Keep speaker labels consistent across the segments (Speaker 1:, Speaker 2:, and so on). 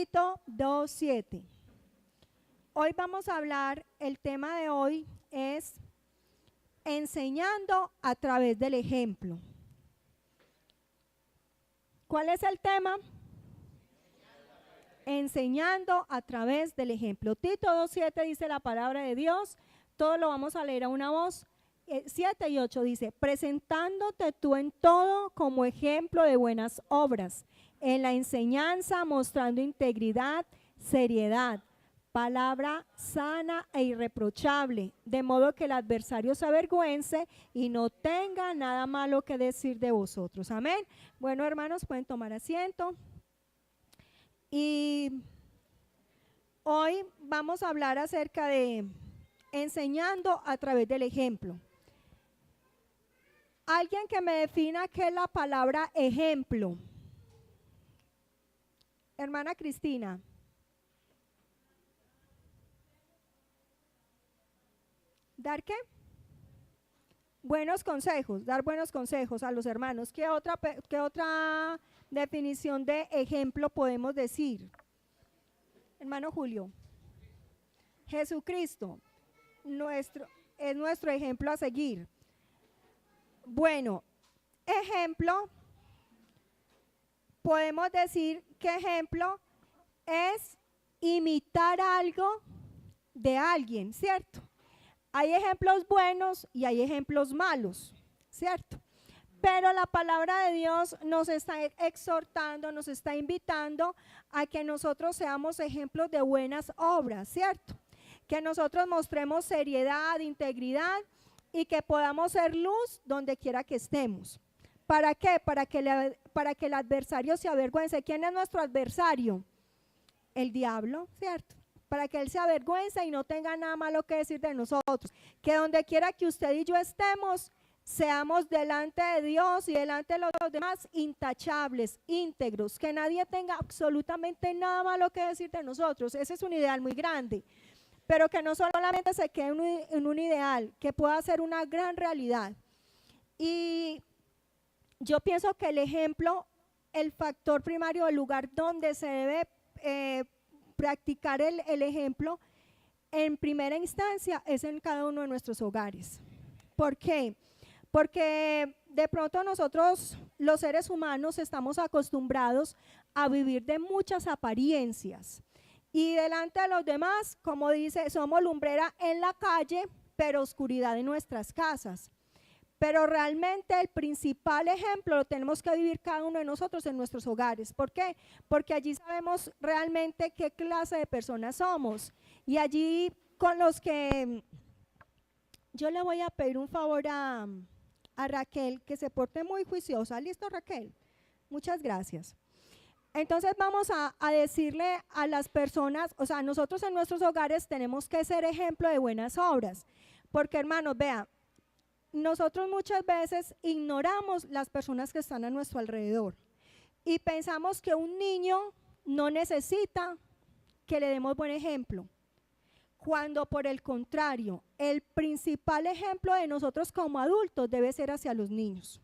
Speaker 1: Tito 2:7. Hoy vamos a hablar, el tema de hoy es enseñando a través del ejemplo. ¿Cuál es el tema? Enseñando a través del ejemplo. Tito 2:7 dice la palabra de Dios, todo lo vamos a leer a una voz. 7 y 8 dice, presentándote tú en todo como ejemplo de buenas obras, en la enseñanza mostrando integridad, seriedad, palabra sana e irreprochable, de modo que el adversario se avergüence y no tenga nada malo que decir de vosotros. Amén. Bueno, hermanos, pueden tomar asiento. Y hoy vamos a hablar acerca de enseñando a través del ejemplo. Alguien que me defina qué es la palabra ejemplo. Hermana Cristina. ¿Dar qué? Buenos consejos, dar buenos consejos a los hermanos. ¿Qué otra definición de ejemplo podemos decir? Hermano Julio. Jesucristo es nuestro ejemplo a seguir. Bueno, ejemplo, podemos decir que ejemplo es imitar algo de alguien, ¿cierto? Hay ejemplos buenos y hay ejemplos malos, ¿cierto? Pero la palabra de Dios nos está exhortando, nos está invitando a que nosotros seamos ejemplos de buenas obras, ¿cierto? Que nosotros mostremos seriedad, integridad y que podamos ser luz donde quiera que estemos. ¿Para qué? Para que el adversario se avergüence. ¿Quién es nuestro adversario? El diablo, ¿cierto? Para que él se avergüence y no tenga nada malo que decir de nosotros. Que donde quiera que usted y yo estemos, seamos delante de Dios y delante de los demás intachables, íntegros, que nadie tenga absolutamente nada malo que decir de nosotros. Ese es un ideal muy grande, pero que no solamente se quede en un ideal, que pueda ser una gran realidad. Y yo pienso que el ejemplo, el factor primario, el lugar donde se debe practicar el ejemplo, en primera instancia es en cada uno de nuestros hogares. ¿Por qué? Porque de pronto nosotros, los seres humanos, estamos acostumbrados a vivir de muchas apariencias. Y delante de los demás, como dice, somos lumbrera en la calle, pero oscuridad en nuestras casas. Pero realmente el principal ejemplo lo tenemos que vivir cada uno de nosotros en nuestros hogares. ¿Por qué? Porque allí sabemos realmente qué clase de personas somos. Y allí con los que yo le voy a pedir un favor a Raquel, que se porte muy juiciosa. ¿Listo, Raquel? Muchas gracias. Entonces vamos a decirle a las personas, o sea, nosotros en nuestros hogares tenemos que ser ejemplo de buenas obras. Porque hermanos, vean, nosotros muchas veces ignoramos las personas que están a nuestro alrededor y pensamos que un niño no necesita que le demos buen ejemplo, cuando por el contrario, el principal ejemplo de nosotros como adultos debe ser hacia los niños.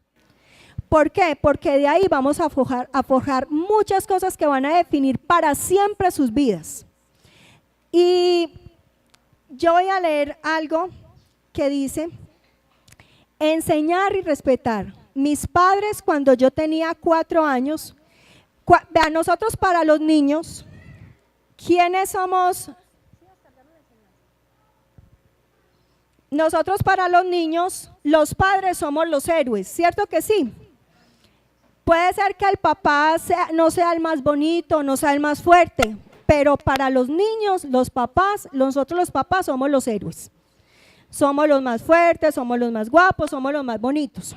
Speaker 1: ¿Por qué? Porque de ahí vamos a forjar muchas cosas que van a definir para siempre sus vidas. Y yo voy a leer algo que dice: enseñar y respetar. Mis padres, cuando yo tenía 4 años, vean, nosotros para los niños, ¿quiénes somos? Nosotros para los niños, los padres somos los héroes, ¿cierto que sí? Puede ser que el papá no sea el más bonito, no sea el más fuerte, pero para los niños, los papás, nosotros los papás somos los héroes. Somos los más fuertes, somos los más guapos, somos los más bonitos.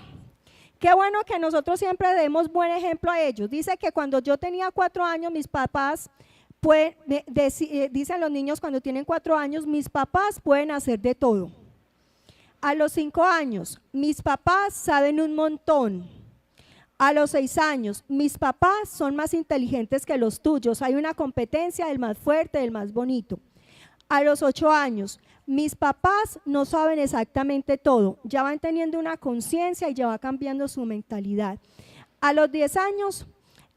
Speaker 1: Qué bueno que nosotros siempre demos buen ejemplo a ellos. Dice que cuando yo tenía 4 años, mis papás, dicen los niños cuando tienen 4 años, mis papás pueden hacer de todo. A los 5 años, mis papás saben un montón. A los 6 años, mis papás son más inteligentes que los tuyos. Hay una competencia del más fuerte, del más bonito. A los 8 años, mis papás no saben exactamente todo, ya van teniendo una conciencia y ya va cambiando su mentalidad. A los 10 años,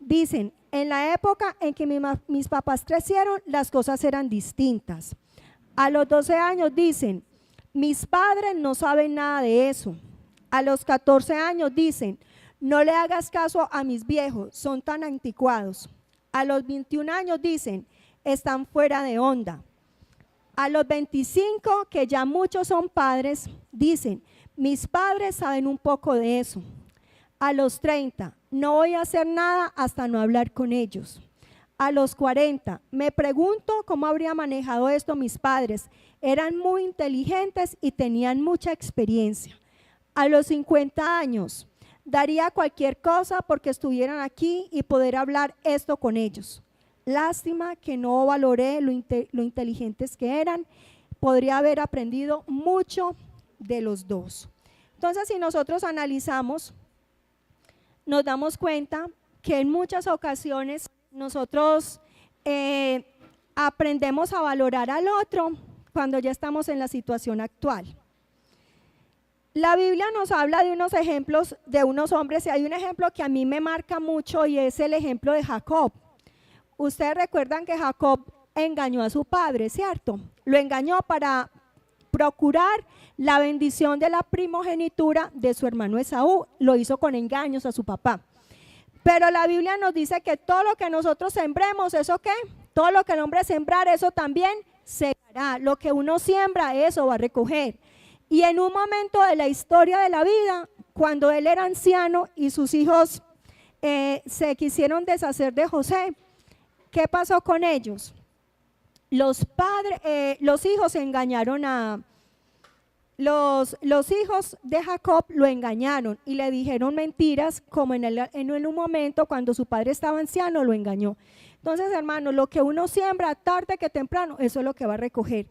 Speaker 1: Dicen, en la época en que mis papás crecieron, las cosas eran distintas. A los 12 años dicen, mis padres no saben nada de eso. A los 14 años dicen, no le hagas caso a mis viejos, son tan anticuados. A los 21 años dicen, están fuera de onda. A los 25, que ya muchos son padres, dicen, mis padres saben un poco de eso. A los 30, no voy a hacer nada hasta no hablar con ellos. A los 40, me pregunto cómo habría manejado esto mis padres. Eran muy inteligentes y tenían mucha experiencia. A los 50 años, daría cualquier cosa porque estuvieran aquí y poder hablar esto con ellos. Lástima que no valoré lo inteligentes que eran. Podría haber aprendido mucho de los dos. Entonces, si nosotros analizamos, nos damos cuenta que en muchas ocasiones nosotros aprendemos a valorar al otro cuando ya estamos en la situación actual. La Biblia nos habla de unos ejemplos de unos hombres y hay un ejemplo que a mí me marca mucho y es el ejemplo de Jacob. Ustedes recuerdan que Jacob engañó a su padre, ¿cierto? Lo engañó para procurar la bendición de la primogenitura de su hermano Esaú. Lo hizo con engaños a su papá. Pero la Biblia nos dice que todo lo que nosotros sembremos, ¿eso qué? Todo lo que el hombre sembrar, eso también segará. Lo que uno siembra, eso va a recoger. Y en un momento de la historia de la vida, cuando él era anciano y sus hijos se quisieron deshacer de José, ¿qué pasó con ellos? Los hijos engañaron los hijos de Jacob lo engañaron y le dijeron mentiras, como en un momento cuando su padre estaba anciano lo engañó. Entonces, hermanos, lo que uno siembra tarde que temprano, eso es lo que va a recoger.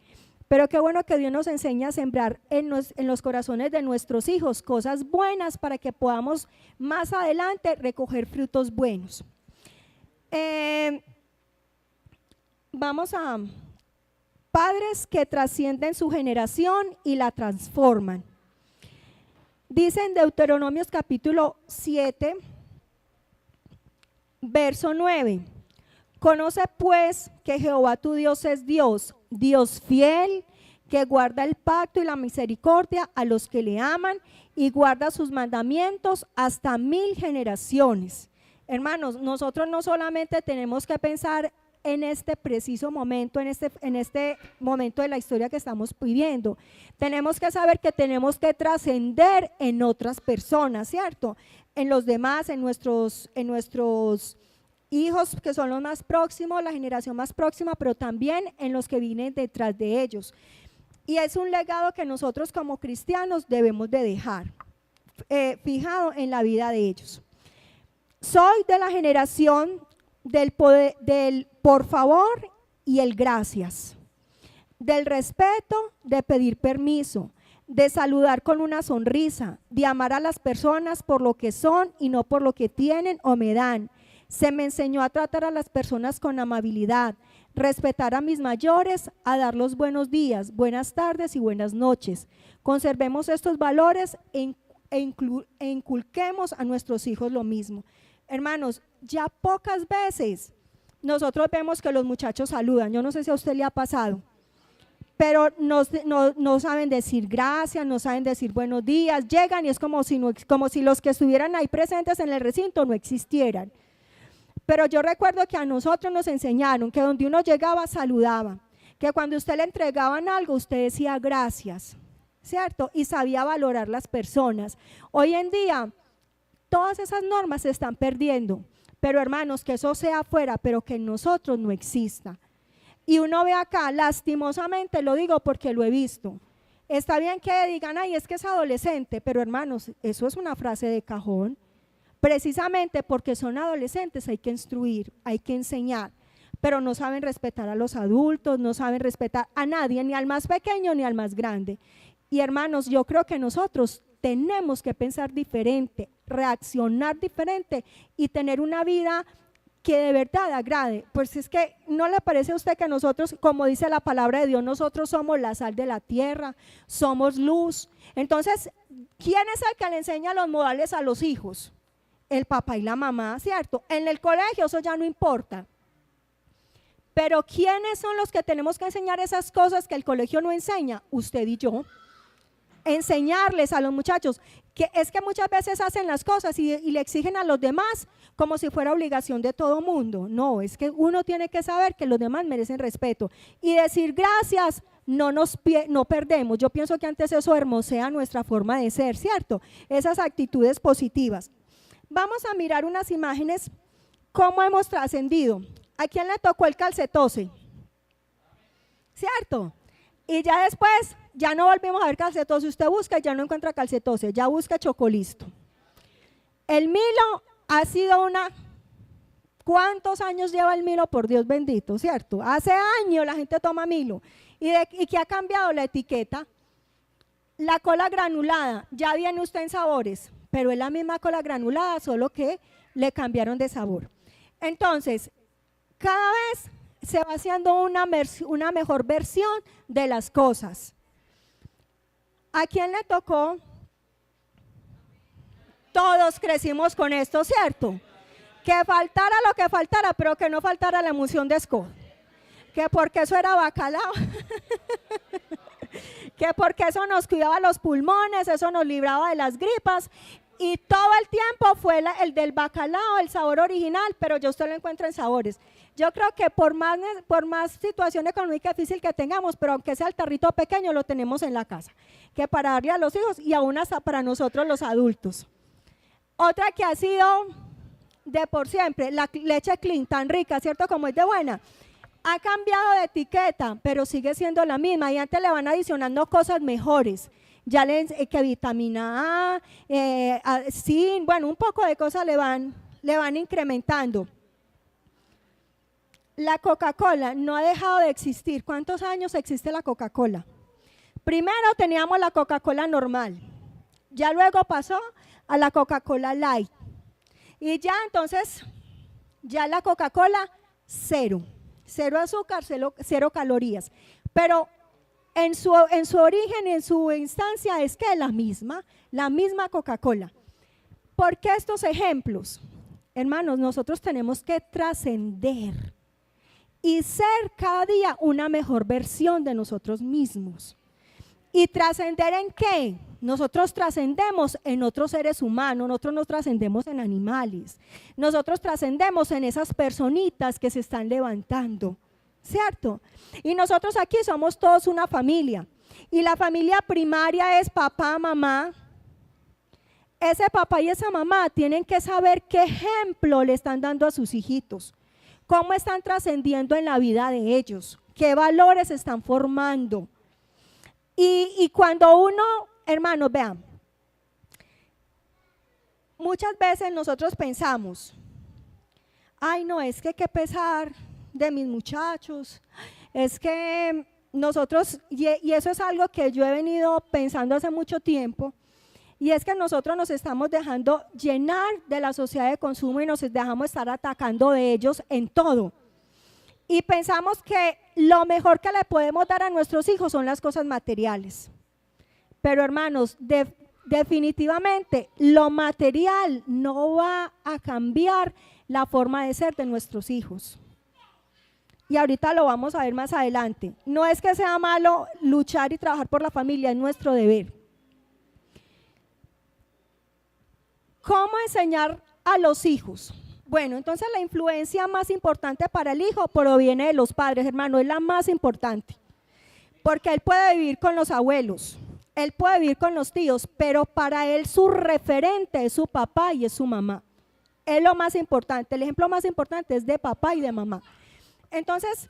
Speaker 1: Pero qué bueno que Dios nos enseña a sembrar en los corazones de nuestros hijos cosas buenas para que podamos más adelante recoger frutos buenos. Vamos a padres que trascienden su generación y la transforman. Dice en Deuteronomios capítulo 7, verso 9. Conoce pues que Jehová tu Dios es Dios, Dios fiel, que guarda el pacto y la misericordia a los que le aman y guarda sus mandamientos hasta 1000 generaciones. Hermanos, nosotros no solamente tenemos que pensar en este preciso momento, en este momento de la historia que estamos viviendo. Tenemos que saber que tenemos que trascender en otras personas, ¿cierto? En los demás, en nuestros hijos que son los más próximos, la generación más próxima, pero también en los que vienen detrás de ellos. Y es un legado que nosotros como cristianos debemos de dejar fijado en la vida de ellos. Soy de la generación del por favor y el gracias, del respeto, de pedir permiso, de saludar con una sonrisa, de amar a las personas por lo que son y no por lo que tienen o me dan. Se me enseñó a tratar a las personas con amabilidad, respetar a mis mayores, a dar los buenos días, buenas tardes y buenas noches. Conservemos estos valores e inculquemos a nuestros hijos lo mismo. Hermanos, ya pocas veces nosotros vemos que los muchachos saludan. Yo no sé si a usted le ha pasado, pero no saben decir gracias, no saben decir buenos días, llegan y es como si los que estuvieran ahí presentes en el recinto no existieran. Pero yo recuerdo que a nosotros nos enseñaron que donde uno llegaba saludaba, que cuando usted le entregaban algo usted decía gracias, ¿cierto? Y sabía valorar las personas. Hoy en día todas esas normas se están perdiendo, pero hermanos, que eso sea afuera, pero que en nosotros no exista. Y uno ve acá, lastimosamente lo digo porque lo he visto. Está bien que digan, ay, es que es adolescente, pero hermanos, eso es una frase de cajón. Precisamente porque son adolescentes hay que instruir, hay que enseñar, pero no saben respetar a los adultos, no saben respetar a nadie, ni al más pequeño ni al más grande. Y hermanos, yo creo que nosotros tenemos que pensar diferente, reaccionar diferente y tener una vida que de verdad agrade. Pues es que ¿no le parece a usted que nosotros, como dice la palabra de Dios, nosotros somos la sal de la tierra, somos luz? Entonces, ¿quién es el que le enseña los modales a los hijos? el papá y la mamá, ¿cierto? En el colegio eso ya no importa. Pero ¿quiénes son los que tenemos que enseñar esas cosas que el colegio no enseña? Usted y yo. Enseñarles a los muchachos, que es que muchas veces hacen las cosas y le exigen a los demás como si fuera obligación de todo mundo. No, es que uno tiene que saber que los demás merecen respeto y decir gracias. No perdemos. Yo pienso que antes eso hermosea nuestra forma de ser, ¿cierto? Esas actitudes positivas. Vamos a mirar unas imágenes, cómo hemos trascendido. ¿A quién le tocó el calcetose? ¿Cierto? Y ya después, ya no volvimos a ver calcetose. Usted busca y ya no encuentra calcetose, ya busca chocolisto. El Milo ha sido ¿cuántos años lleva el Milo? Por Dios bendito, ¿cierto? Hace años la gente toma Milo. ¿Y qué ha cambiado la etiqueta? La cola granulada, ya viene usted en sabores, pero es la misma cola granulada, solo que le cambiaron de sabor. Entonces, cada vez se va haciendo una mejor versión de las cosas. ¿A quién le tocó? Todos crecimos con esto, ¿cierto? Que faltara lo que faltara, pero que no faltara la emulsión de Skol. Que porque eso era bacalao, que porque eso nos cuidaba los pulmones, eso nos libraba de las gripas, y todo el tiempo fue el del bacalao, el sabor original, pero yo usted lo encuentro en sabores. Yo creo que por más situación económica difícil que tengamos, pero aunque sea el tarrito pequeño, lo tenemos en la casa, que para darle a los hijos y aún hasta para nosotros los adultos. Otra que ha sido de por siempre, la leche Clean, tan rica, ¿cierto? Como es de buena. Ha cambiado de etiqueta, pero sigue siendo la misma y antes le van adicionando cosas mejores. Ya que vitamina A, zinc, bueno, un poco de cosas le van incrementando. La Coca-Cola no ha dejado de existir. ¿Cuántos años existe la Coca-Cola? Primero teníamos la Coca-Cola normal, ya luego pasó a la Coca-Cola Light y ya entonces, ya la Coca-Cola cero azúcar, cero calorías, pero en su origen, en su instancia es que es la misma Coca-Cola. ¿Por qué estos ejemplos? Hermanos, nosotros tenemos que trascender y ser cada día una mejor versión de nosotros mismos. ¿Y trascender en qué? Nosotros trascendemos en otros seres humanos, nosotros nos trascendemos en animales, nosotros trascendemos en esas personitas que se están levantando, ¿cierto? Y nosotros aquí somos todos una familia, y la familia primaria es papá, mamá. Ese papá y esa mamá tienen que saber qué ejemplo le están dando a sus hijitos, cómo están trascendiendo en la vida de ellos, qué valores están formando. Y cuando uno, hermanos, vean, muchas veces nosotros pensamos, ay no, es que qué pesar de mis muchachos, es que nosotros, y eso es algo que yo he venido pensando hace mucho tiempo, y es que nosotros nos estamos dejando llenar de la sociedad de consumo y nos dejamos estar atacando de ellos en todo. Y pensamos que lo mejor que le podemos dar a nuestros hijos son las cosas materiales. Pero hermanos, definitivamente lo material no va a cambiar la forma de ser de nuestros hijos. Y ahorita lo vamos a ver más adelante. No es que sea malo luchar y trabajar por la familia, es nuestro deber. ¿Cómo enseñar a los hijos? Bueno, entonces la influencia más importante para el hijo proviene de los padres, hermano, es la más importante, porque él puede vivir con los abuelos, él puede vivir con los tíos, pero para él su referente es su papá y es su mamá. Es lo más importante, el ejemplo más importante es de papá y de mamá. Entonces,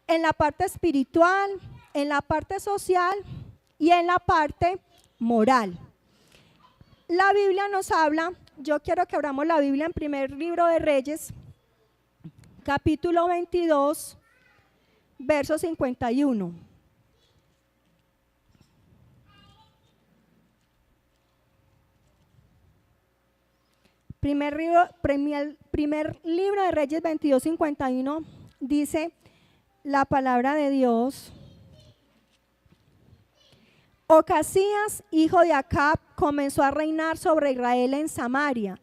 Speaker 1: en la parte espiritual, en la parte social y en la parte moral. La Biblia nos habla. Yo quiero que abramos la Biblia en primer libro de Reyes, capítulo 22, verso 51. Primer libro de Reyes 22, 51 dice la palabra de Dios. Ocasías, hijo de Acab, comenzó a reinar sobre Israel en Samaria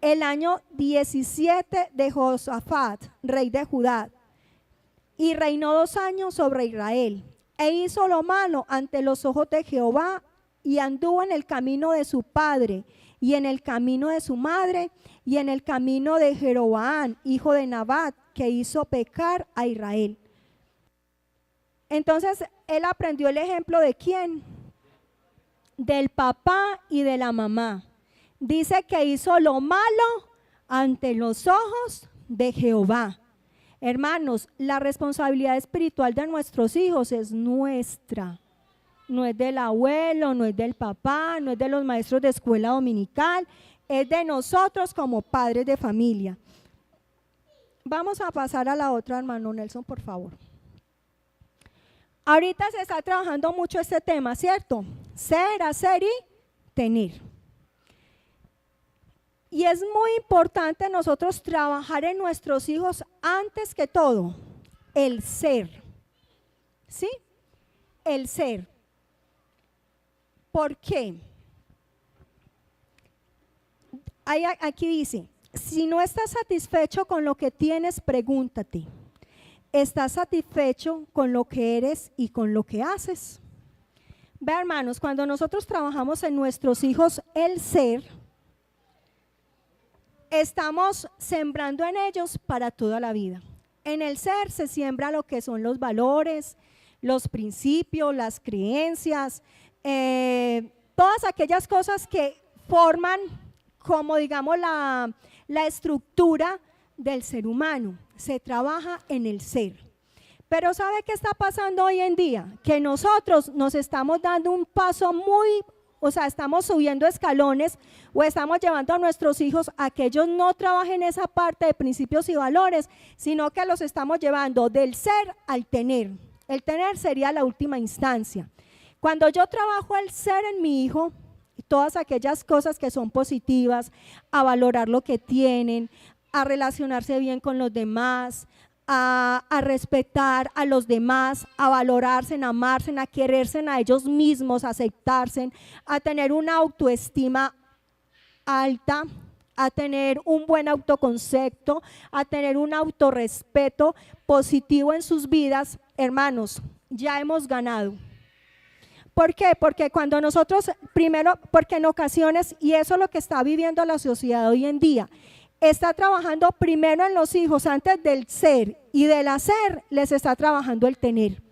Speaker 1: el año 17 de Josafat, rey de Judá, y reinó 2 años sobre Israel, e hizo lo malo ante los ojos de Jehová, y anduvo en el camino de su padre, y en el camino de su madre, y en el camino de Jeroboam, hijo de Nabat, que hizo pecar a Israel. Entonces, él aprendió el ejemplo ¿de quién? Del papá y de la mamá. Dice que hizo lo malo ante los ojos de Jehová. Hermanos, la responsabilidad espiritual de nuestros hijos es nuestra. No es del abuelo, no es del papá, no es de los maestros de escuela dominical, es de nosotros como padres de familia. Vamos a pasar a la otra, hermano Nelson, por favor. Ahorita se está trabajando mucho este tema, ¿cierto? Ser, hacer y tener. Y es muy importante nosotros trabajar en nuestros hijos antes que todo, el ser. ¿Sí? El ser. ¿Por qué? Aquí dice, si no estás satisfecho con lo que tienes, pregúntate, ¿estás satisfecho con lo que eres y con lo que haces? Ve, hermanos, cuando nosotros trabajamos en nuestros hijos el ser, estamos sembrando en ellos para toda la vida. En el ser se siembra lo que son los valores, los principios, las creencias, todas aquellas cosas que forman como digamos la estructura del ser humano. Se trabaja en el ser. Pero ¿sabe qué está pasando hoy en día? Que nosotros nos estamos dando un paso estamos subiendo escalones o estamos llevando a nuestros hijos a que ellos no trabajen esa parte de principios y valores, sino que los estamos llevando del ser al tener. El tener sería la última instancia. Cuando yo trabajo el ser en mi hijo, todas aquellas cosas que son positivas, a valorar lo que tienen, a relacionarse bien con los demás, a respetar a los demás, a valorarse, a amarse, a quererse a ellos mismos, a aceptarse, a tener una autoestima alta, a tener un buen autoconcepto, a tener un autorrespeto positivo en sus vidas, hermanos, ya hemos ganado. ¿Por qué? Porque cuando nosotros, primero, porque en ocasiones, y eso es lo que está viviendo la sociedad hoy en día, está trabajando primero en los hijos antes del ser, y del hacer les está trabajando el tener.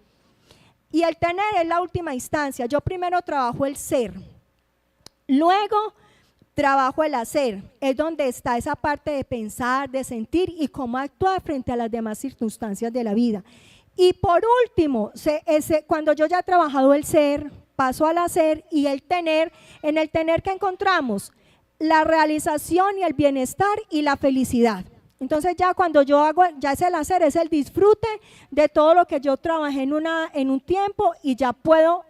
Speaker 1: Y el tener es la última instancia. Yo primero trabajo el ser, luego trabajo el hacer, es donde está esa parte de pensar, de sentir y cómo actuar frente a las demás circunstancias de la vida. Y por último, cuando yo ya he trabajado el ser, paso al hacer y el tener. En el tener, ¿qué encontramos? La realización y el bienestar y la felicidad. Entonces ya cuando yo hago, ya es el hacer, es el disfrute de todo lo que yo trabajé en un tiempo y ya puedo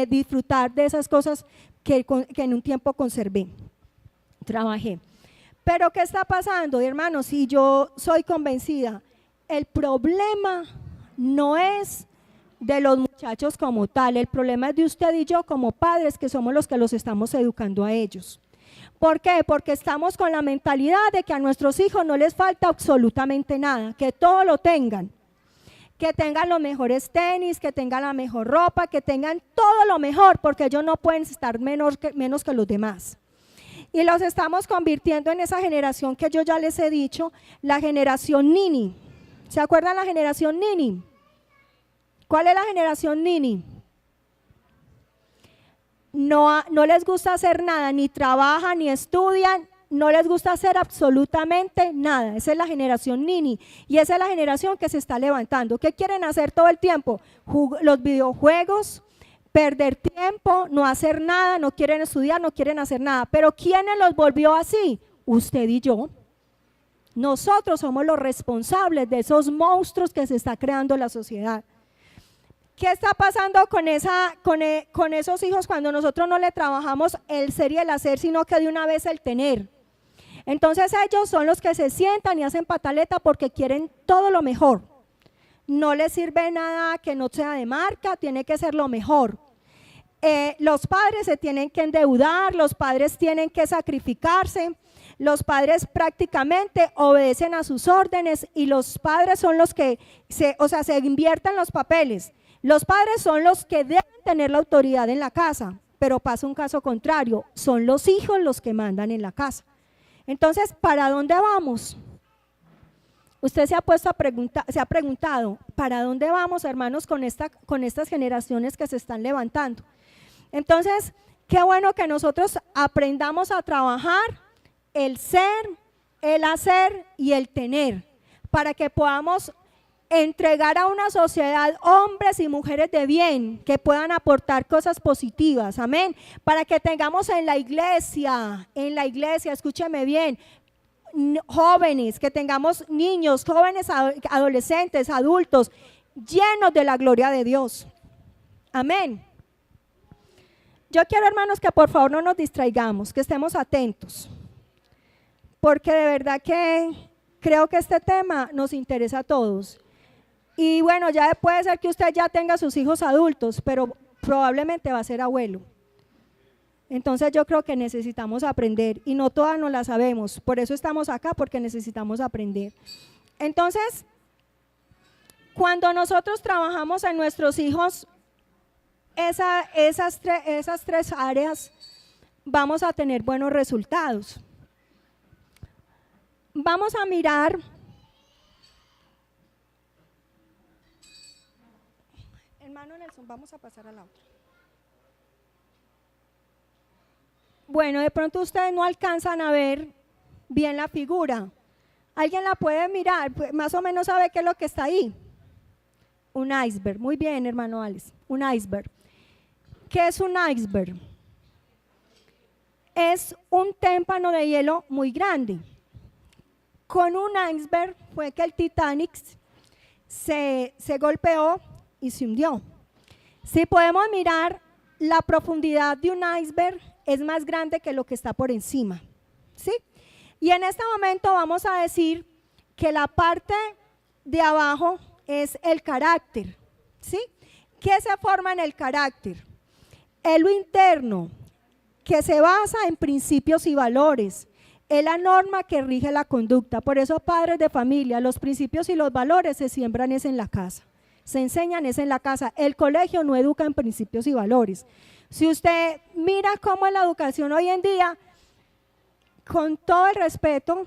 Speaker 1: disfrutar de esas cosas que en un tiempo conservé, trabajé. Pero ¿qué está pasando, hermanos? Y yo soy convencida, el problema no es de los muchachos como tal, el problema es de usted y yo como padres, que somos los que los estamos educando a ellos. ¿Por qué? Porque estamos con la mentalidad de que a nuestros hijos no les falta absolutamente nada, que todo lo tengan, que tengan los mejores tenis, que tengan la mejor ropa, que tengan todo lo mejor, porque ellos no pueden estar menos que los demás. Y los estamos convirtiendo en esa generación que yo ya les he dicho, la generación Nini. ¿Se acuerdan la generación Nini? ¿Cuál es la generación Nini? No les gusta hacer nada, ni trabajan, ni estudian, no les gusta hacer absolutamente nada. Esa es la generación Nini y esa es la generación que se está levantando. ¿Qué quieren hacer todo el tiempo? Los videojuegos, perder tiempo, no hacer nada, no quieren estudiar, no quieren hacer nada. Pero ¿quiénes los volvió así? Usted y yo. Nosotros somos los responsables de esos monstruos que se está creando en la sociedad. ¿Qué está pasando con esos hijos cuando nosotros no le trabajamos el ser y el hacer, sino que de una vez el tener? Entonces ellos son los que se sientan y hacen pataleta porque quieren todo lo mejor. No les sirve nada que no sea de marca, tiene que ser lo mejor. Los padres se tienen que endeudar, los padres tienen que sacrificarse, los padres prácticamente obedecen a sus órdenes y los padres son los que se invierten los papeles. Los padres son los que deben tener la autoridad en la casa, pero pasa un caso contrario, son los hijos los que mandan en la casa. Entonces, ¿para dónde vamos? Usted se ha preguntado, ¿para dónde vamos, hermanos, con estas generaciones que se están levantando? Entonces, qué bueno que nosotros aprendamos a trabajar el ser, el hacer y el tener, para que podamos entregar a una sociedad hombres y mujeres de bien que puedan aportar cosas positivas, amén, para que tengamos en la iglesia, escúcheme bien, jóvenes, que tengamos niños, jóvenes, adolescentes, adultos, llenos de la gloria de Dios, amén. Yo quiero, hermanos, que por favor no nos distraigamos, que estemos atentos, porque de verdad que creo que este tema nos interesa a todos. Y bueno, ya puede ser que usted ya tenga sus hijos adultos, pero probablemente va a ser abuelo. Entonces yo creo que necesitamos aprender y no todas nos la sabemos, por eso estamos acá, porque necesitamos aprender. Entonces, cuando nosotros trabajamos en nuestros hijos, esas tres áreas, vamos a tener buenos resultados. Vamos a mirar hermano Nelson, vamos a pasar a la otra. Bueno, de pronto ustedes no alcanzan a ver bien la figura. ¿Alguien la puede mirar? Pues más o menos sabe qué es lo que está ahí. Un iceberg. Muy bien, hermano Alex. Un iceberg. ¿Qué es un iceberg? Es un témpano de hielo muy grande. Con un iceberg fue que el Titanic se golpeó y se hundió. Si podemos mirar, la profundidad de un iceberg es más grande que lo que está por encima, ¿sí? Y en este momento vamos a decir que la parte de abajo es el carácter, ¿sí? ¿Qué se forma en el carácter? Es lo interno, que se basa en principios y valores. Es la norma que rige la conducta. Por eso, padres de familia, los principios y los valores se siembran es en la casa. Se enseñan es en la casa. El colegio no educa en principios y valores. Si usted mira cómo es la educación hoy en día, con todo el respeto,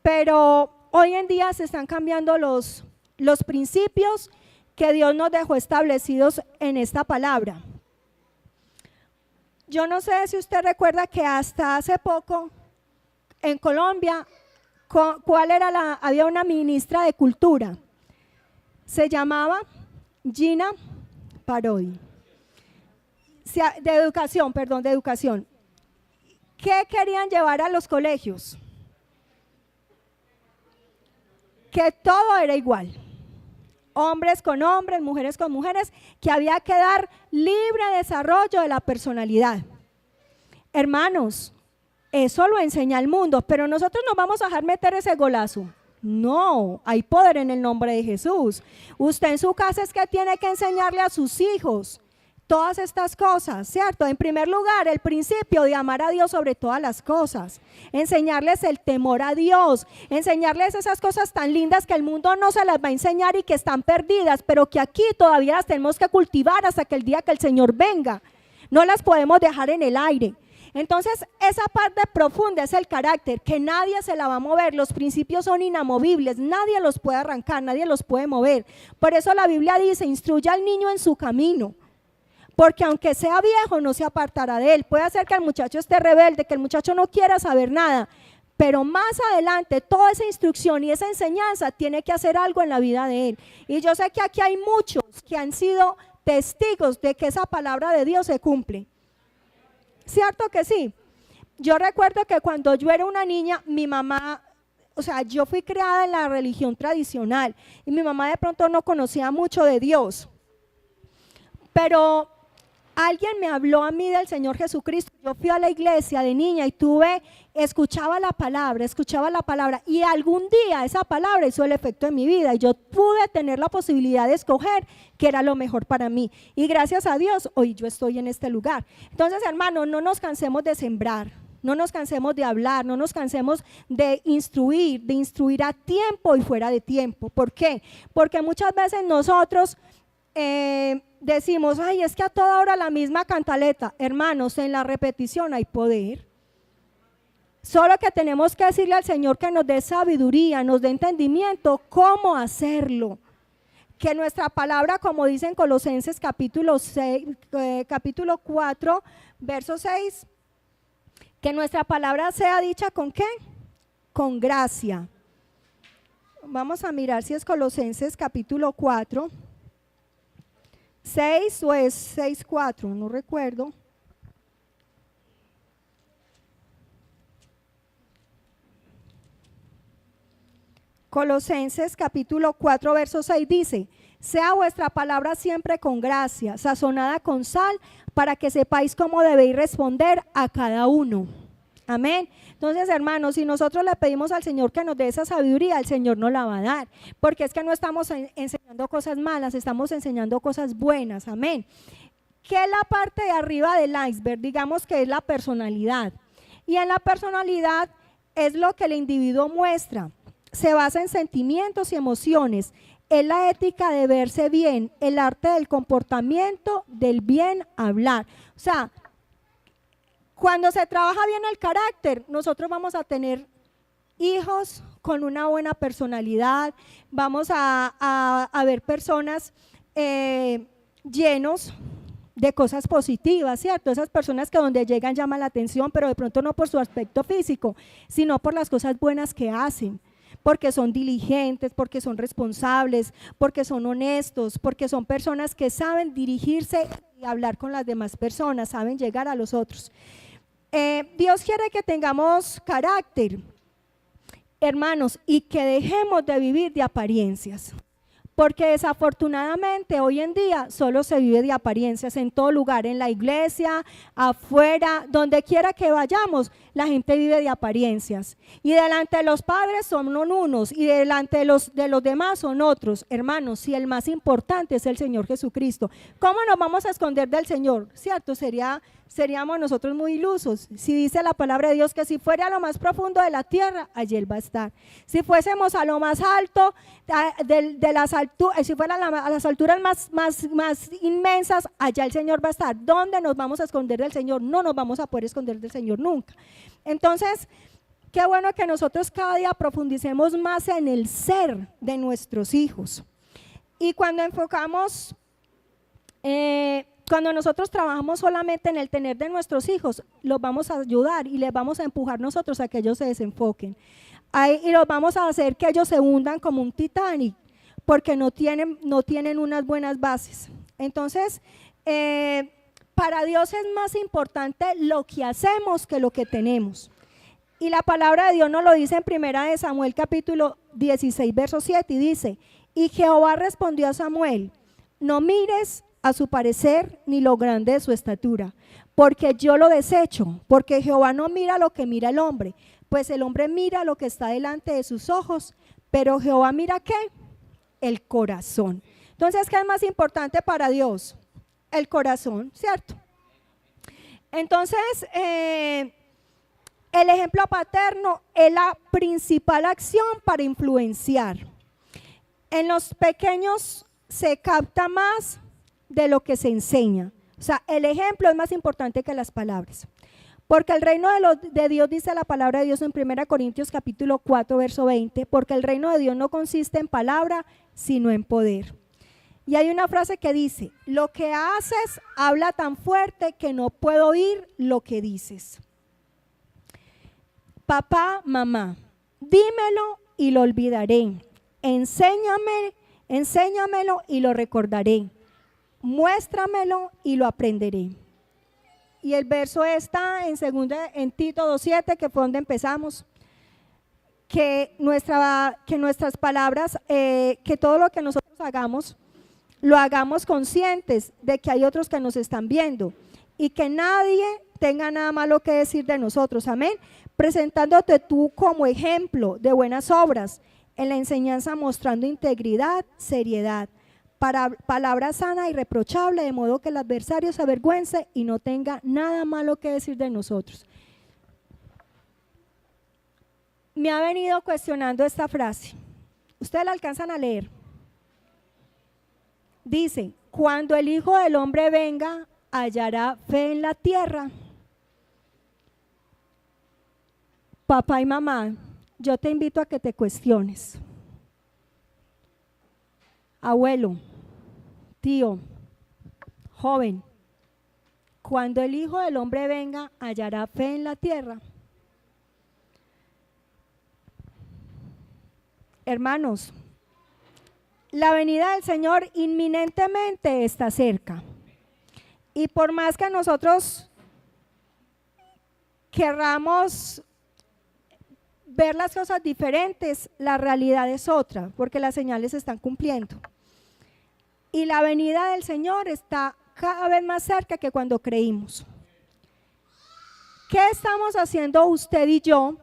Speaker 1: pero hoy en día se están cambiando los principios que Dios nos dejó establecidos en esta palabra. Yo no sé si usted recuerda que hasta hace poco en Colombia, había una ministra de Cultura, se llamaba Gina Parodi, de educación. ¿Qué querían llevar a los colegios? Que todo era igual, hombres con hombres, mujeres con mujeres, que había que dar libre desarrollo de la personalidad. Hermanos, eso lo enseña el mundo, pero nosotros nos vamos a dejar meter ese golazo. No, hay poder en el nombre de Jesús. Usted en su casa es que tiene que enseñarle a sus hijos todas estas cosas, ¿cierto? En primer lugar, el principio de amar a Dios sobre todas las cosas, enseñarles el temor a Dios, enseñarles esas cosas tan lindas que el mundo no se las va a enseñar y que están perdidas, pero que aquí todavía las tenemos que cultivar hasta que el día que el Señor venga. No las podemos dejar en el aire. Entonces, esa parte profunda es el carácter, que nadie se la va a mover. Los principios son inamovibles, nadie los puede arrancar, nadie los puede mover. Por eso la Biblia dice, instruye al niño en su camino, porque aunque sea viejo no se apartará de él. Puede ser que el muchacho esté rebelde, que el muchacho no quiera saber nada, pero más adelante toda esa instrucción y esa enseñanza tiene que hacer algo en la vida de él. Y yo sé que aquí hay muchos que han sido testigos de que esa palabra de Dios se cumple. ¿Cierto que sí? Yo recuerdo que cuando yo era una niña, mi mamá, yo fui criada en la religión tradicional y mi mamá de pronto no conocía mucho de Dios, pero alguien me habló a mí del Señor Jesucristo. Yo fui a la iglesia de niña y escuchaba la palabra y algún día esa palabra hizo el efecto en mi vida y yo pude tener la posibilidad de escoger qué era lo mejor para mí y gracias a Dios hoy yo estoy en este lugar. Entonces, hermano, no nos cansemos de sembrar, no nos cansemos de hablar, no nos cansemos de instruir a tiempo y fuera de tiempo. ¿Por qué? Porque muchas veces nosotros decimos, ay, es que a toda hora la misma cantaleta. Hermanos, en la repetición hay poder. Solo que tenemos que decirle al Señor que nos dé sabiduría, nos dé entendimiento, cómo hacerlo. Que nuestra palabra, como dice en Colosenses capítulo 4, verso 6, que nuestra palabra sea dicha ¿con qué? Con gracia. Vamos a mirar si es Colosenses capítulo 4, 6 o es 6, 4, no recuerdo. Colosenses capítulo 4, verso 6 dice, sea vuestra palabra siempre con gracia, sazonada con sal, para que sepáis cómo debéis responder a cada uno. Amén. Entonces, hermanos, si nosotros le pedimos al Señor que nos dé esa sabiduría, el Señor nos la va a dar, porque es que no estamos enseñando cosas malas, estamos enseñando cosas buenas. Amén. ¿Qué es la parte de arriba del iceberg? Digamos que es la personalidad. Y en la personalidad es lo que el individuo muestra. Se basa en sentimientos y emociones, es la ética de verse bien, el arte del comportamiento, del bien hablar. O sea, cuando se trabaja bien el carácter, nosotros vamos a tener hijos con una buena personalidad, vamos a ver personas llenos de cosas positivas, ¿cierto? Esas personas que donde llegan llaman la atención, pero de pronto no por su aspecto físico, sino por las cosas buenas que hacen. Porque son diligentes, porque son responsables, porque son honestos, porque son personas que saben dirigirse y hablar con las demás personas, saben llegar a los otros. Dios quiere que tengamos carácter, hermanos, y que dejemos de vivir de apariencias. Porque desafortunadamente hoy en día solo se vive de apariencias en todo lugar, en la iglesia, afuera, donde quiera que vayamos, la gente vive de apariencias. Y delante de los padres son unos y delante de los demás son otros. Hermanos, si el más importante es el Señor Jesucristo, ¿cómo nos vamos a esconder del Señor? ¿Cierto? Seríamos nosotros muy ilusos. Si dice la palabra de Dios que si fuera a lo más profundo de la tierra, allí Él va a estar. Si fuésemos a lo más alto de las alturas, si fuera a las alturas más inmensas, allá el Señor va a estar. ¿Dónde nos vamos a esconder del Señor? No nos vamos a poder esconder del Señor nunca. Entonces, qué bueno que nosotros cada día profundicemos más en el ser de nuestros hijos. Y cuando enfocamos, cuando nosotros trabajamos solamente en el tener de nuestros hijos, los vamos a ayudar y les vamos a empujar nosotros a que ellos se desenfoquen. Y los vamos a hacer que ellos se hundan como un Titanic, porque no tienen unas buenas bases. Entonces, para Dios es más importante lo que hacemos que lo que tenemos. Y la palabra de Dios nos lo dice en 1 Samuel capítulo 16, verso 7, y dice, y Jehová respondió a Samuel, no mires a su parecer ni lo grande de su estatura, porque yo lo desecho, porque Jehová no mira lo que mira el hombre, pues el hombre mira lo que está delante de sus ojos, pero Jehová mira ¿qué? El corazón. Entonces, ¿qué es más importante para Dios? El corazón, ¿cierto? Entonces, el ejemplo paterno es la principal acción para influenciar. En los pequeños se capta más de lo que se enseña. O sea, el ejemplo es más importante que las palabras. Porque el reino de Dios, dice la palabra de Dios en 1 Corintios capítulo 4, verso 20, porque el reino de Dios no consiste en palabra, sino en poder. Y hay una frase que dice, lo que haces habla tan fuerte que no puedo oír lo que dices. Papá, mamá, dímelo y lo olvidaré. Enséñamelo y lo recordaré. Muéstramelo y lo aprenderé. Y el verso está en Tito 2:7, que fue donde empezamos, que nuestras palabras, que todo lo que nosotros hagamos, lo hagamos conscientes de que hay otros que nos están viendo y que nadie tenga nada malo que decir de nosotros, amén, presentándote tú como ejemplo de buenas obras, en la enseñanza mostrando integridad, seriedad, para palabra sana y reprochable, de modo que el adversario se avergüence y no tenga nada malo que decir de nosotros. me ha venido cuestionando esta frase. Ustedes la alcanzan a leer. Dice, cuando el Hijo del Hombre venga, hallará fe en la tierra. Papá y mamá, yo te invito a que te cuestiones. Abuelo, tío, joven, cuando el Hijo del Hombre venga, hallará fe en la tierra. Hermanos, la venida del Señor inminentemente está cerca. Y por más que nosotros querramos ver las cosas diferentes, la realidad es otra, porque las señales se están cumpliendo. Y la venida del Señor está cada vez más cerca que cuando creímos. ¿Qué estamos haciendo usted y yo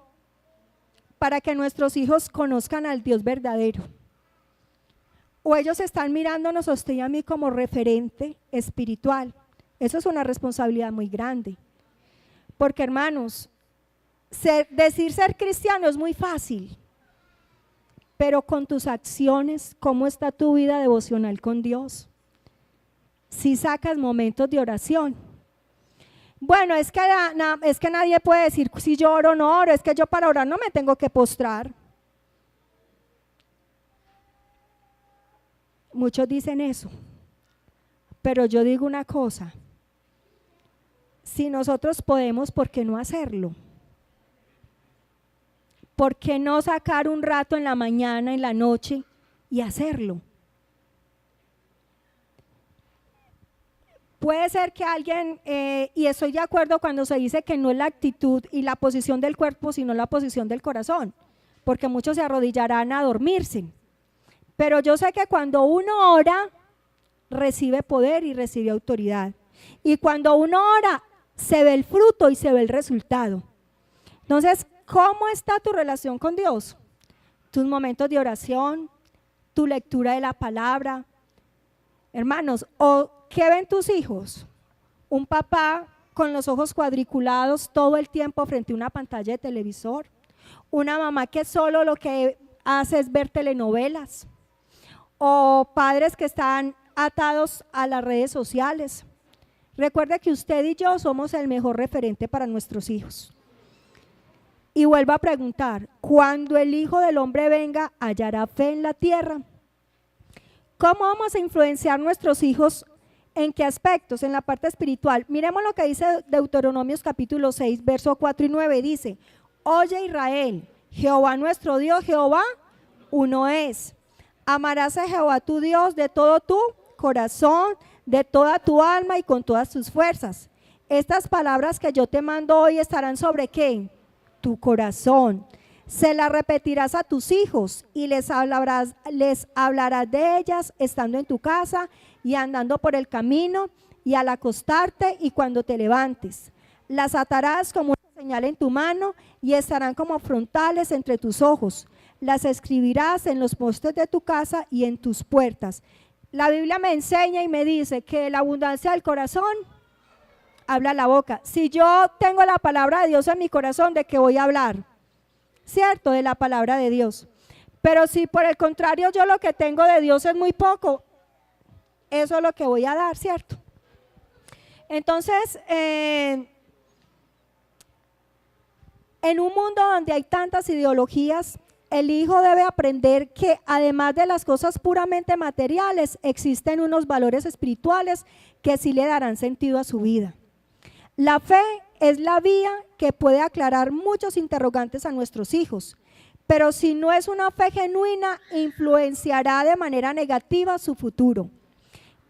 Speaker 1: para que nuestros hijos conozcan al Dios verdadero? ¿O ellos están mirándonos a usted y a mí como referente espiritual? Eso es una responsabilidad muy grande. Porque, hermanos, decir ser cristiano es muy fácil, pero con tus acciones, ¿cómo está tu vida devocional con Dios? Si sacas momentos de oración. Bueno, es que nadie puede decir si yo oro o no oro, es que yo para orar no me tengo que postrar. Muchos dicen eso, pero yo digo una cosa, si nosotros podemos, ¿por qué no hacerlo? ¿Por qué no sacar un rato en la mañana, en la noche y hacerlo? Puede ser que alguien, y estoy de acuerdo cuando se dice que no es la actitud y la posición del cuerpo, sino la posición del corazón, porque muchos se arrodillarán a dormirse. Pero yo sé que cuando uno ora, recibe poder y recibe autoridad. Y cuando uno ora, se ve el fruto y se ve el resultado. Entonces, ¿cómo está tu relación con Dios? Tus momentos de oración, tu lectura de la palabra. Hermanos, ¿o qué ven tus hijos? Un papá con los ojos cuadriculados todo el tiempo frente a una pantalla de televisor. Una mamá que solo lo que hace es ver telenovelas. O padres que están atados a las redes sociales. Recuerde que usted y yo somos el mejor referente para nuestros hijos. Y vuelvo a preguntar, cuando el Hijo del Hombre venga, ¿hallará fe en la tierra? ¿Cómo vamos a influenciar a nuestros hijos? ¿En qué aspectos? En la parte espiritual. Miremos lo que dice Deuteronomios capítulo 6, verso 4 y 9. Dice, oye Israel, Jehová nuestro Dios, Jehová uno es. Amarás a Jehová tu Dios de todo tu corazón, de toda tu alma y con todas tus fuerzas. Estas palabras que yo te mando hoy estarán sobre ¿qué? Tu corazón. Se las repetirás a tus hijos y les hablarás de ellas estando en tu casa y andando por el camino y al acostarte y cuando te levantes. Las atarás como una señal en tu mano y estarán como frontales entre tus ojos. Las escribirás en los postes de tu casa y en tus puertas. La Biblia me enseña y me dice que la abundancia del corazón habla la boca. Si yo tengo la palabra de Dios en mi corazón, ¿de qué voy a hablar? ¿Cierto? De la palabra de Dios. Pero si por el contrario yo lo que tengo de Dios es muy poco, eso es lo que voy a dar, ¿cierto? Entonces, en un mundo donde hay tantas ideologías, el hijo debe aprender que además de las cosas puramente materiales, existen unos valores espirituales que sí le darán sentido a su vida. La fe es la vía que puede aclarar muchos interrogantes a nuestros hijos, pero si no es una fe genuina, influenciará de manera negativa su futuro.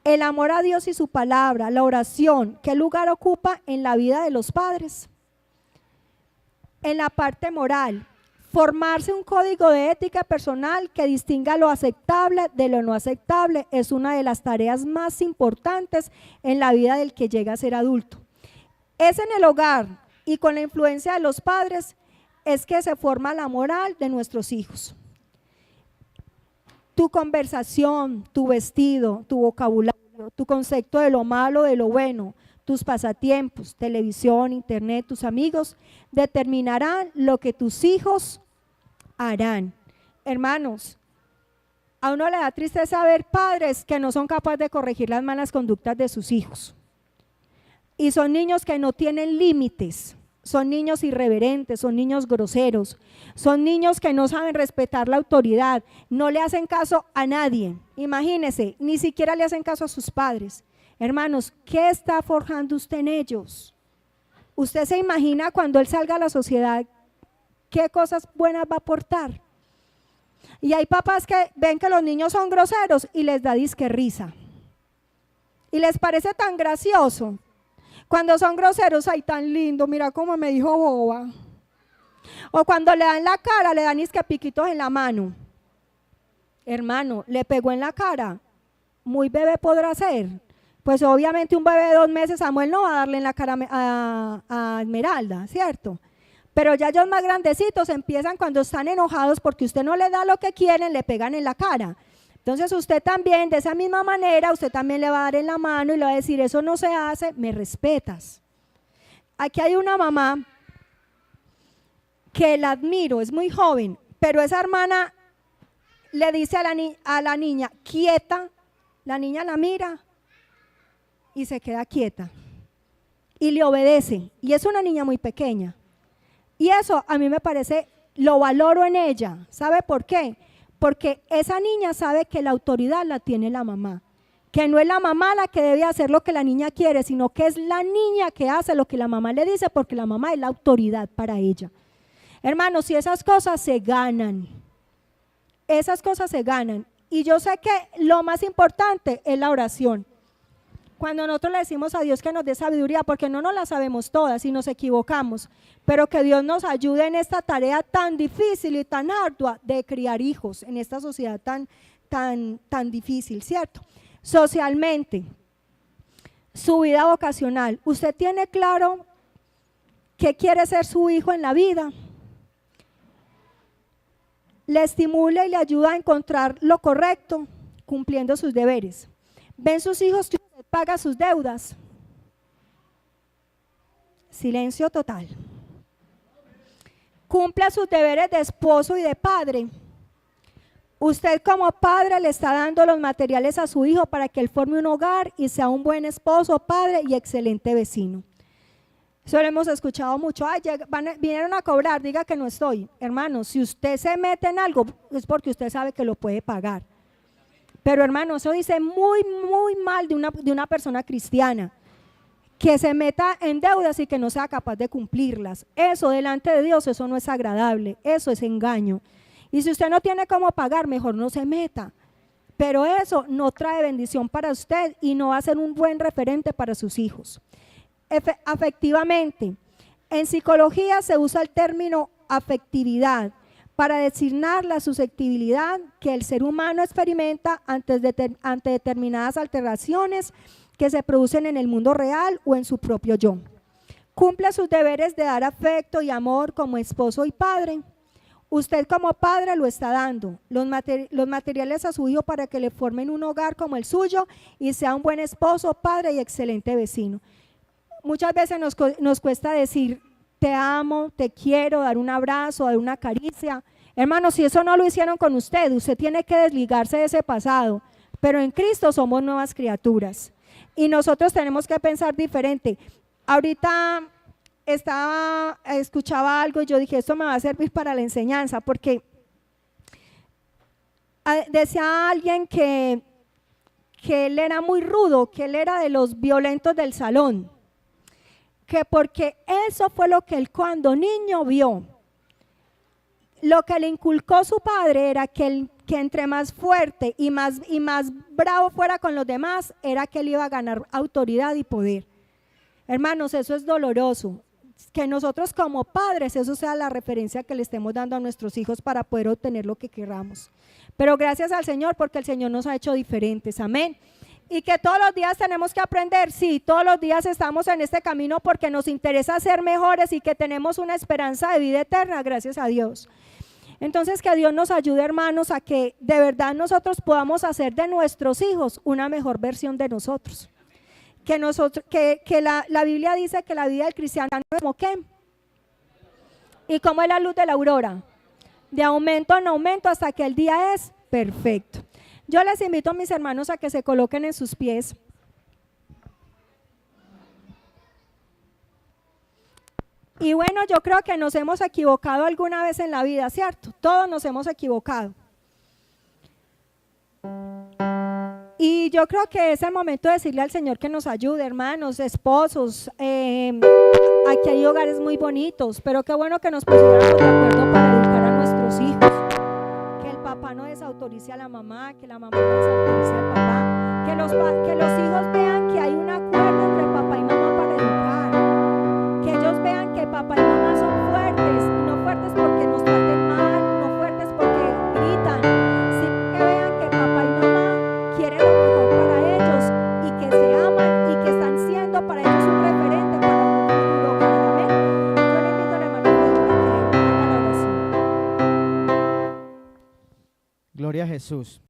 Speaker 1: El amor a Dios y su palabra, la oración, ¿qué lugar ocupa en la vida de los padres? En la parte moral, formarse un código de ética personal que distinga lo aceptable de lo no aceptable es una de las tareas más importantes en la vida del que llega a ser adulto. Es en el hogar y con la influencia de los padres es que se forma la moral de nuestros hijos. Tu conversación, tu vestido, tu vocabulario, tu concepto de lo malo, de lo bueno, tus pasatiempos, televisión, internet, tus amigos, determinarán lo que tus hijos harán. Hermanos, a uno le da tristeza ver padres que no son capaces de corregir las malas conductas de sus hijos. Y son niños que no tienen límites, son niños irreverentes, son niños groseros, son niños que no saben respetar la autoridad, no le hacen caso a nadie. Imagínense, ni siquiera le hacen caso a sus padres. Hermanos, ¿qué está forjando usted en ellos? ¿Usted se imagina cuando él salga a la sociedad qué cosas buenas va a aportar? Y hay papás que ven que los niños son groseros y les da disque risa. Y les parece tan gracioso. Cuando son groseros, ay, tan lindo, mira cómo me dijo boba. O cuando le dan la cara, le dan disque piquitos en la mano. Hermano, le pegó en la cara. Muy bebé podrá ser. Pues obviamente un bebé de 2 meses, Samuel no va a darle en la cara a Esmeralda, ¿cierto? Pero ya ellos más grandecitos empiezan cuando están enojados porque usted no le da lo que quieren, le pegan en la cara. Entonces usted también, de esa misma manera, usted también le va a dar en la mano y le va a decir, eso no se hace, me respetas. Aquí hay una mamá que la admiro, es muy joven, pero esa hermana le dice a la niña, quieta, la niña la mira y se queda quieta y le obedece, y es una niña muy pequeña. Y eso a mí me parece, lo valoro en ella. ¿Sabe por qué? Porque esa niña sabe que la autoridad la tiene la mamá, que no es la mamá la que debe hacer lo que la niña quiere, sino que es la niña que hace lo que la mamá le dice, porque la mamá es la autoridad para ella. Hermanos, si esas cosas se ganan, esas cosas se ganan. Y yo sé que lo más importante es la oración. Cuando nosotros le decimos a Dios que nos dé sabiduría, porque no nos la sabemos todas y nos equivocamos, pero que Dios nos ayude en esta tarea tan difícil y tan ardua de criar hijos en esta sociedad tan difícil, ¿cierto? Socialmente, su vida vocacional, ¿usted tiene claro qué quiere ser su hijo en la vida? Le estimula y le ayuda a encontrar lo correcto, cumpliendo sus deberes. ¿Ven sus hijos que usted paga sus deudas? Silencio total. Cumpla sus deberes de esposo y de padre. Usted como padre le está dando los materiales a su hijo para que él forme un hogar y sea un buen esposo, padre y excelente vecino. Eso lo hemos escuchado mucho. Ay, vinieron a cobrar, diga que no estoy. Hermano, si usted se mete en algo es porque usted sabe que lo puede pagar. Pero hermano, eso dice muy mal de una persona cristiana, que se meta en deudas y que no sea capaz de cumplirlas. Eso delante de Dios, eso no es agradable, eso es engaño. Y si usted no tiene cómo pagar, mejor no se meta. Pero eso no trae bendición para usted y no va a ser un buen referente para sus hijos. Afectivamente, en psicología se usa el término afectividad para designar la susceptibilidad que el ser humano experimenta ante determinadas alteraciones que se producen en el mundo real o en su propio yo. Cumple sus deberes de dar afecto y amor como esposo y padre. Usted como padre lo está dando, los materiales a su hijo para que le formen un hogar como el suyo y sea un buen esposo, padre y excelente vecino. Muchas veces nos cuesta decir, te amo, te quiero, dar un abrazo, dar una caricia. Hermano, si eso no lo hicieron con usted, usted tiene que desligarse de ese pasado, pero en Cristo somos nuevas criaturas y nosotros tenemos que pensar diferente. Ahorita escuchaba algo y yo dije, esto me va a servir para la enseñanza, porque decía alguien que él era muy rudo, que él era de los violentos del salón, que porque eso fue lo que él cuando niño vio. Lo que le inculcó su padre era que entre más fuerte y más bravo fuera con los demás, era que él iba a ganar autoridad y poder. Hermanos, eso es doloroso, que nosotros como padres eso sea la referencia que le estemos dando a nuestros hijos para poder obtener lo que queramos. Pero gracias al Señor, porque el Señor nos ha hecho diferentes, amén. Y que todos los días tenemos que aprender, sí, todos los días estamos en este camino porque nos interesa ser mejores y que tenemos una esperanza de vida eterna, gracias a Dios. Entonces que Dios nos ayude, hermanos, a que de verdad nosotros podamos hacer de nuestros hijos una mejor versión de nosotros. Que la Biblia dice que la vida del cristiano es como ¿qué? ¿Y cómo es la luz de la aurora? de aumento en aumento hasta que el día es perfecto. Yo les invito a mis hermanos a que se coloquen en sus pies. Y bueno, yo creo que nos hemos equivocado alguna vez en la vida, ¿cierto? Todos nos hemos equivocado. Y yo creo que es el momento de decirle al Señor que nos ayude, hermanos, esposos. Aquí hay hogares muy bonitos, pero qué bueno que nos pusiéramos de acuerdo para educar a nuestros hijos. Que el papá no desautorice a la mamá, que la mamá no desautorice al papá, que los hijos vean que hay un acuerdo entre papá y mamá para educar, que ellos vean que papá y mamá son fuertes, y no fuertes porque nos traten mal, no fuertes porque gritan, sino que vean que papá y mamá quieren lo mejor para ellos y que se aman y que están siendo para ellos un referente para un futuro hogar. Amén. Yo le invito al hermano Pedro para que haga la oración.
Speaker 2: Gloria a Jesús.